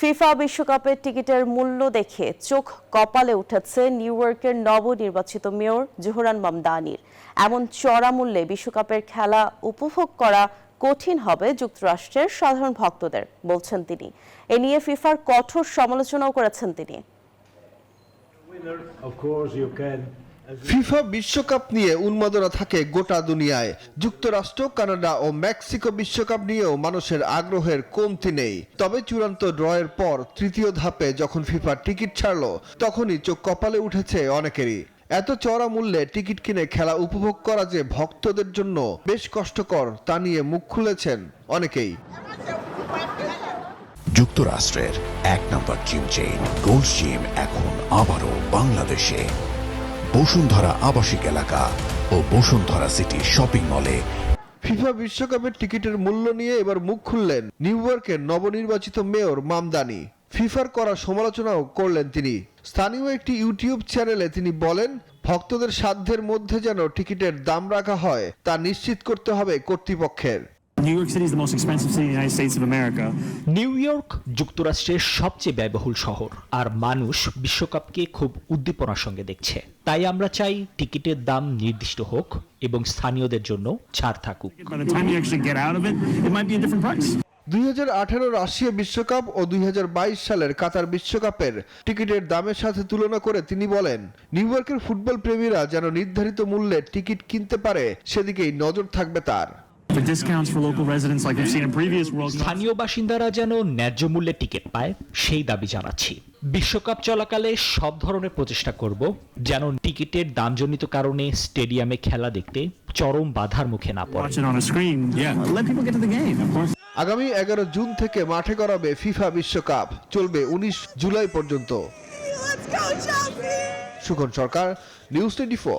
FIFA বিশ্বকাপের টিকিটের মূল্য দেখে চোখ কপালে উঠেছে নিউ ইয়র্কের নবনির্বাচিত মেয়র জোহরান মামদানির। এমন চড়া মূল্যে বিশ্বকাপের খেলা উপভোগ করা কঠিন হবে যুক্তরাষ্ট্রের সাধারণ ভক্তদের, বলছেন তিনি। এ নিয়ে ফিফার কঠোর সমালোচনাও করেছেন তিনি। ফিফা বিশ্বকাপ নিয়ে উন্মাদনা থাকে গোটা দুনিয়ায়। যুক্তরাষ্ট্র, কানাডা ও মেক্সিকো বিশ্বকাপ নিয়েও মানুষের আগ্রহের কমতি নেই। তবে চূড়ান্ত ড্রয়ের পর তৃতীয় ধাপে যখন ফিফা টিকিট ছাড়ল, তখনই চোখ কপালে উঠেছে অনেকেরই। এত চড়া মূল্যে টিকিট কিনে খেলা উপভোগ করা যে ভক্তদের জন্য বেশ কষ্টকর, তা নিয়ে মুখ খুলেছেন অনেকেই। যুক্তরাষ্ট্রের এক নম্বর জিম চেইন গোল্ড জিম এখন আবারও বাংলাদেশে। বসুন্ধরা আবাসিক এলাকা ও বসুন্ধরা সিটি শপিং মলে। ফিফা বিশ্বকাপের টিকিটের মূল্য নিয়ে এবার মুখ খুললেন নিউ ইয়র্কের নবনির্বাচিত মেয়র মামদানি। ফিফার করা সমালোচনাও করলেন তিনি। স্থানীয় একটি ইউটিউব চ্যানেলে তিনি বলেন, ভক্তদের সাধ্যের মধ্যে যেন টিকিটের দাম রাখা হয় তা নিশ্চিত করতে হবে কর্তৃপক্ষের। New York City is the most expensive city in the United States of America. New York যুক্তরাষ্ট্রের সবচেয়ে ব্যয়বহুল শহর, আর মানুষ বিশ্বকাপকে খুব উদ্দীপনার সঙ্গে দেখছে। তাই আমরা চাই টিকিটের দাম নির্দিষ্ট হোক এবং স্থানীয়দের জন্য ছাড় থাকুক। By the time you actually get out of it, it might be a different price. 2018 Russia বিশ্বকাপ ও 2022 সালের কাতার বিশ্বকাপের টিকিটের দামের সাথে তুলনা করে তিনি বলেন, নিউ ইয়র্কের ফুটবল প্রেমীরা যেন নির্ধারিত মূল্যে টিকিট কিনতে পারে সেদিকেই নজর থাকবে তার। For discounts for local residents like we've seen in previous World Cups. স্থানীয় বাসিন্দারা যেন ন্যায্য মূল্যে টিকিট পায়, সেই দাবি জানাচ্ছি। বিশ্বকাপ চলাকালে সব ধরনের প্রচেষ্টা করব যেন টিকিটের দামজনিত কারণে স্টেডিয়ামে খেলা দেখতে চরম বাধার মুখে না পড়ে। Watch it on a screen. Yeah, let people get to the game, of course. আগামী 11 জুন থেকে মাঠে গড়াবে ফিফা বিশ্বকাপ, চলবে 19 জুলাই পর্যন্ত। সুখন সরকার, নিউজ 24।